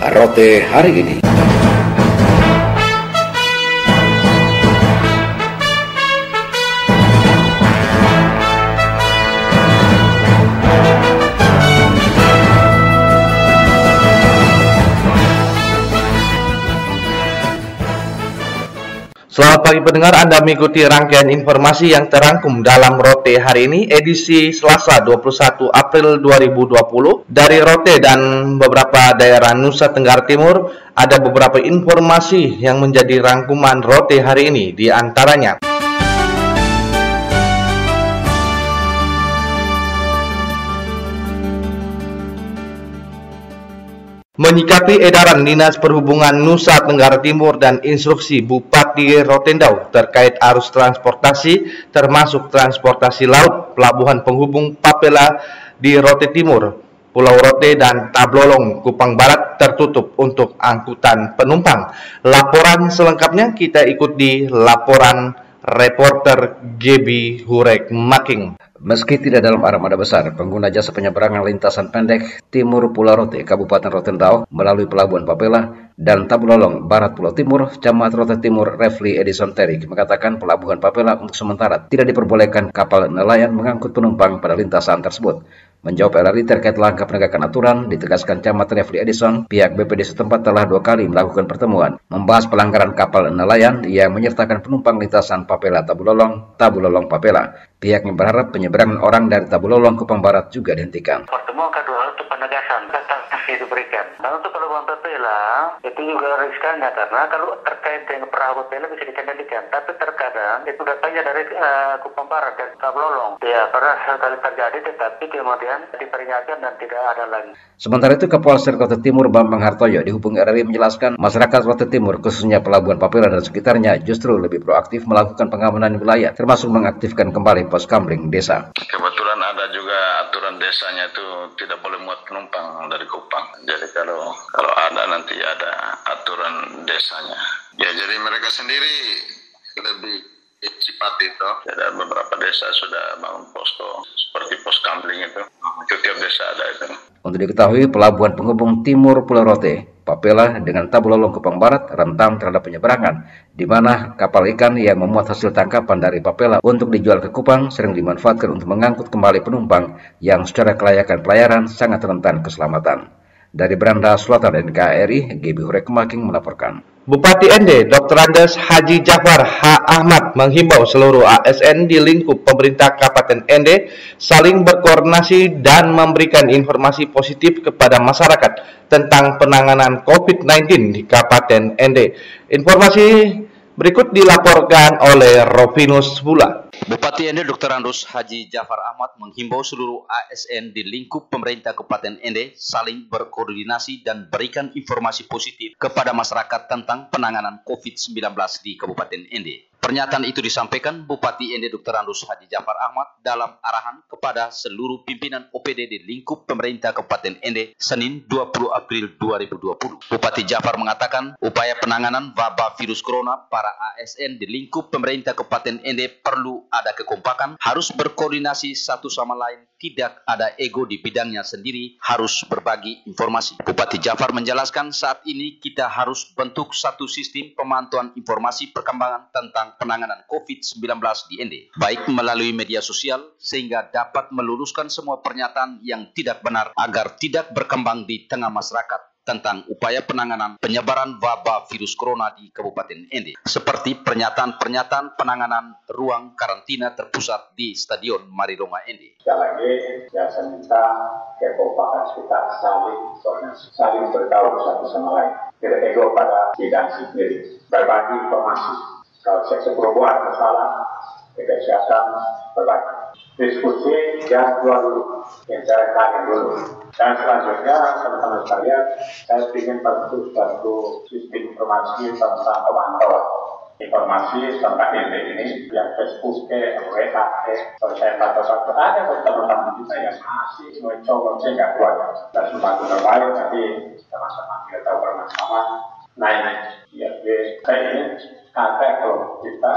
Rote hari ini. Selamat pagi pendengar, Anda mengikuti rangkaian informasi yang terangkum dalam Rote hari ini, edisi Selasa 21 April 2020. Dari Rote dan beberapa daerah Nusa Tenggara Timur, ada beberapa informasi yang menjadi rangkuman Rote hari ini, di antaranya. Menyikapi edaran Dinas Perhubungan Nusa Tenggara Timur dan instruksi Bupati Rotendau terkait arus transportasi, termasuk transportasi laut, pelabuhan penghubung Papela di Rote Timur, Pulau Rote dan Tablolong, Kupang Barat tertutup untuk angkutan penumpang. Laporan selengkapnya kita ikut di laporan reporter GB Hurek Making. Meski tidak dalam armada besar, pengguna jasa penyeberangan lintasan pendek Timur Pulau Rote, Kabupaten Rotendau, melalui Pelabuhan Papela dan Tablolong, Barat Pulau Timur, Camat Rote Timur, Refli Edison Terik, mengatakan Pelabuhan Papela untuk sementara tidak diperbolehkan kapal nelayan mengangkut penumpang pada lintasan tersebut. Menjawab LRI terkait langkah penegakan aturan, ditegaskan Camat Refli Edison, pihak BPD setempat telah 2 kali melakukan pertemuan, membahas pelanggaran kapal nelayan yang menyertakan penumpang lintasan Papela Tabulolong, Tabulolong Papela. Pihaknya berharap penyeberangan orang dari Tabulolong Kupang Barat juga dihentikan. Pertemuan kedua untuk penegasan sanksi diberikan. Nah, untuk Pelabuhan Papela itu juga riskannya karena kalau terkait dengan perahu Papela bisa dikendalikan, tapi terkadang itu datangnya dari Kupang Barat dan Tabulolong. Ya, pernah sekali terjadi, tetapi kemudian diperingatkan dan tidak ada lagi. Sementara itu, Kapolsek Rote Timur Bambang Hartoyo dihubungi RRI menjelaskan masyarakat Rote Timur, khususnya Pelabuhan Papela dan sekitarnya, justru lebih proaktif melakukan pengamanan wilayah, termasuk mengaktifkan kembali pos kamling desa. Kebetulan ada juga aturan desanya itu tidak boleh muat penumpang dari Kupang. Jadi kalau ada nanti ada aturan desanya. Ya, jadi mereka sendiri lebih cepat itu. Ada beberapa desa sudah bangun posko seperti pos kamling itu. Setiap desa ada itu. Untuk diketahui, pelabuhan penghubung Timur Pulau Rote, Papela dengan Tabulolong Kupang Barat rentan terhadap penyeberangan, di mana kapal ikan yang memuat hasil tangkapan dari Papela untuk dijual ke Kupang sering dimanfaatkan untuk mengangkut kembali penumpang yang secara kelayakan pelayaran sangat rentan keselamatan. Dari Beranda Selatan NKRI, GB Hurek Making melaporkan. Bupati Ende, Dr. Andes Haji Jafar H. Ahmad menghimbau seluruh ASN di lingkup pemerintah Kabupaten Ende saling berkoordinasi dan memberikan informasi positif kepada masyarakat tentang penanganan COVID-19 di Kabupaten Ende. Informasi berikut dilaporkan oleh Rovinus Bula. Bupati Ende Dr. Andes Haji Jafar Ahmad menghimbau seluruh ASN di lingkup pemerintah Kabupaten Ende saling berkoordinasi dan berikan informasi positif kepada masyarakat tentang penanganan COVID-19 di Kabupaten Ende. Pernyataan itu disampaikan Bupati Ende Dr. Andes Haji Jafar Ahmad dalam arahan kepada seluruh pimpinan OPD di lingkup pemerintah Kabupaten Ende Senin 20 April 2020. Bupati Jafar mengatakan upaya penanganan wabah virus corona para ASN di lingkup pemerintah Kabupaten Ende perlu ada kekompakan, harus berkoordinasi satu sama lain, tidak ada ego di bidangnya sendiri, harus berbagi informasi. Bupati Jafar menjelaskan saat ini kita harus bentuk satu sistem pemantauan informasi perkembangan tentang penanganan COVID-19 di Ende, baik melalui media sosial sehingga dapat meluruskan semua pernyataan yang tidak benar agar tidak berkembang di tengah masyarakat tentang upaya penanganan penyebaran wabah virus corona di Kabupaten Ende, seperti pernyataan-pernyataan penanganan ruang karantina terpusat di Stadion Marilonga Ende. Sekali lagi, saya minta kekompakan kita saling koordinasi, saling bertahu satu sama lain, tidak ego pada bidang sendiri, berbagi informasi. Kalau sektor perubahan masalah, kesehatan berbagi. Diskusi yang keluar dulu, yang saya tanya dulu. Dan selanjutnya, teman-teman sekalian, saya ingin bentuk satu sistem informasi tentang pemantauan informasi tentang ini yang Facebook, WA, kalau saya satu-satu ada teman-teman kita yang masih mencoba sehingga kuat dan semakin terbaik nanti teman-teman kita tahu bersama naik. Ya, saya ini kata kalau kita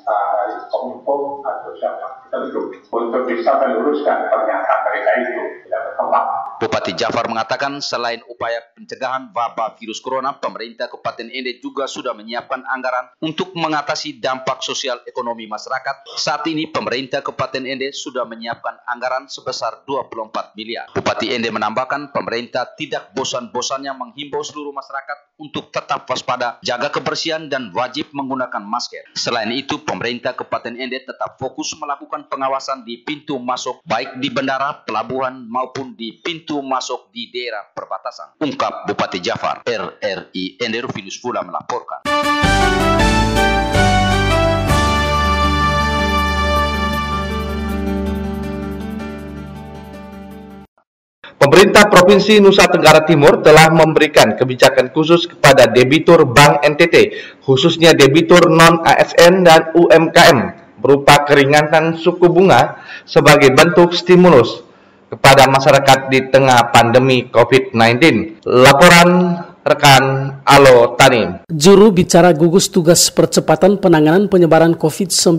dari kominfo atau siapa kita duduk untuk bisa meluruskan pernyataan mereka itu tidak berkembang. Bupati Jafar mengatakan selain upaya pencegahan wabah virus corona, pemerintah Kabupaten Ende juga sudah menyiapkan anggaran untuk mengatasi dampak sosial ekonomi masyarakat. Saat ini pemerintah Kabupaten Ende sudah menyiapkan anggaran sebesar 24 miliar. Bupati Ende menambahkan pemerintah tidak bosan-bosannya menghimbau seluruh masyarakat untuk tetap waspada, jaga kebersihan dan wajib menggunakan masker. Selain itu, pemerintah Kabupaten Ende tetap fokus melakukan pengawasan di pintu masuk baik di bandara, pelabuhan maupun di pintu masuk di daerah perbatasan. Ungkap Bupati Jafar. RRI Ende Rufinus Fula melaporkan. Pemerintah Provinsi Nusa Tenggara Timur telah memberikan kebijakan khusus kepada debitur Bank NTT, khususnya debitur non-ASN dan UMKM, berupa keringanan suku bunga sebagai bentuk stimulus kepada masyarakat di tengah pandemi COVID-19. Laporan rekan Alo Tani. Juru bicara gugus tugas percepatan penanganan penyebaran COVID-19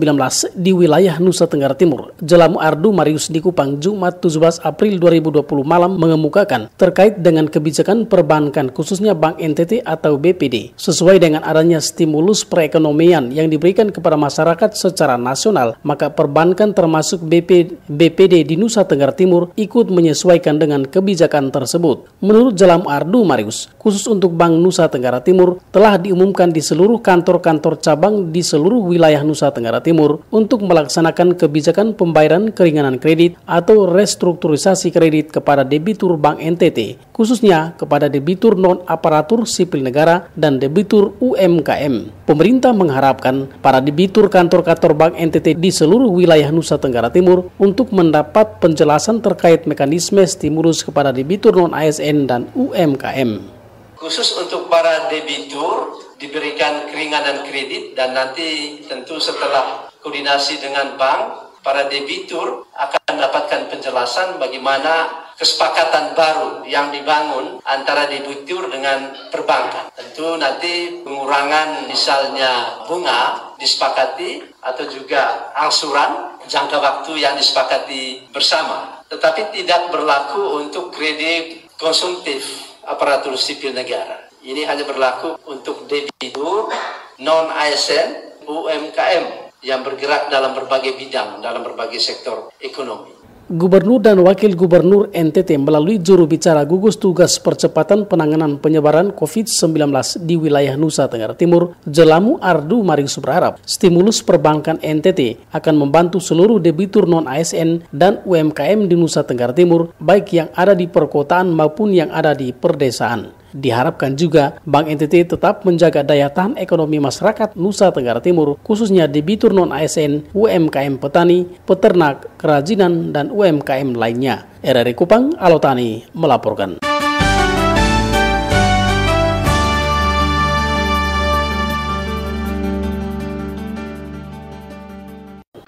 di wilayah Nusa Tenggara Timur, Jelamu Ardu Marius di Kupang, Jumat 17 April 2020 malam mengemukakan terkait dengan kebijakan perbankan khususnya Bank NTT atau BPD. Sesuai dengan adanya stimulus perekonomian yang diberikan kepada masyarakat secara nasional, maka perbankan termasuk BPD di Nusa Tenggara Timur ikut menyesuaikan dengan kebijakan tersebut. Menurut Jelamu Ardu Marius, khusus untuk Bank Nusa Tenggara Timur telah diumumkan di seluruh kantor-kantor cabang di seluruh wilayah Nusa Tenggara Timur untuk melaksanakan kebijakan pembayaran keringanan kredit atau restrukturisasi kredit kepada debitur Bank NTT, khususnya kepada debitur non-aparatur sipil negara dan debitur UMKM. Pemerintah mengharapkan para debitur kantor-kantor Bank NTT di seluruh wilayah Nusa Tenggara Timur untuk mendapat penjelasan terkait mekanisme stimulus kepada debitur non-ASN dan UMKM. Khusus untuk para debitur diberikan keringanan kredit dan nanti tentu setelah koordinasi dengan bank, para debitur akan mendapatkan penjelasan bagaimana kesepakatan baru yang dibangun antara debitur dengan perbankan. Tentu nanti pengurangan misalnya bunga disepakati atau juga angsuran jangka waktu yang disepakati bersama. Tetapi tidak berlaku untuk kredit konsumtif aparatur sipil negara. Ini hanya berlaku untuk debitur non-ASN UMKM yang bergerak dalam berbagai bidang, dalam berbagai sektor ekonomi. Gubernur dan Wakil Gubernur NTT melalui juru bicara gugus tugas percepatan penanganan penyebaran COVID-19 di wilayah Nusa Tenggara Timur, Jelamu Ardu Marius berharap stimulus perbankan NTT akan membantu seluruh debitur non-ASN dan UMKM di Nusa Tenggara Timur, baik yang ada di perkotaan maupun yang ada di perdesaan. Diharapkan juga Bank NTT tetap menjaga daya tahan ekonomi masyarakat Nusa Tenggara Timur, khususnya debitur non-ASN, UMKM petani, peternak, kerajinan, dan UMKM lainnya. RRI Kupang, Alo Tani melaporkan.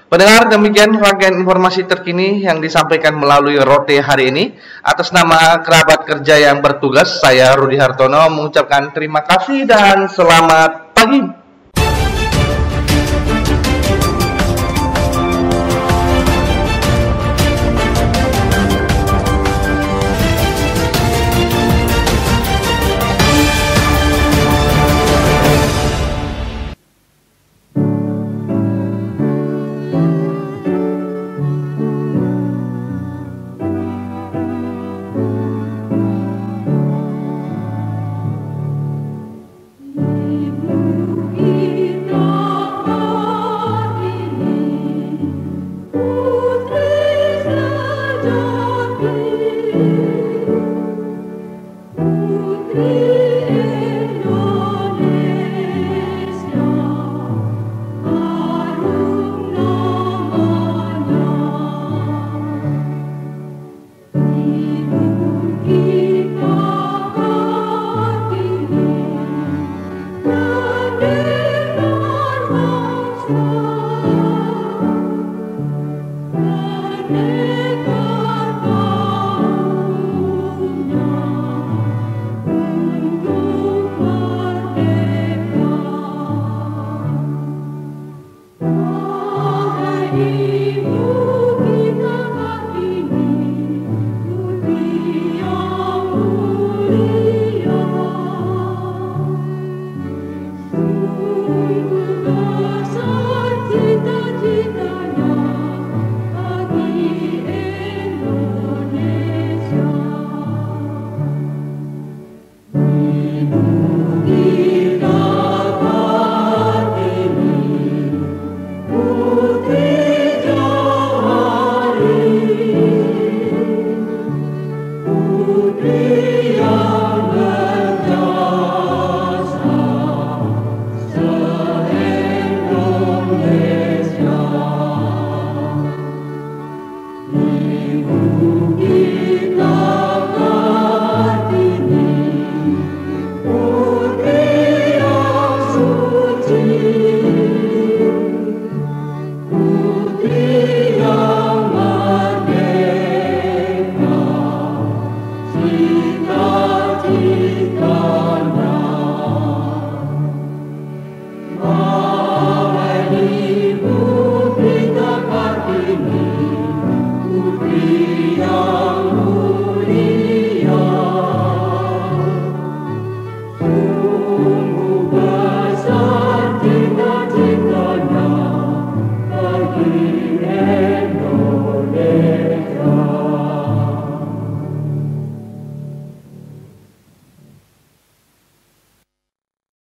Pendengar, demikian rangkaian informasi terkini yang disampaikan melalui Rote hari ini. Atas nama kerabat kerja yang bertugas, saya Rudi Hartono mengucapkan terima kasih dan selamat pagi. Ibu Nantikanlah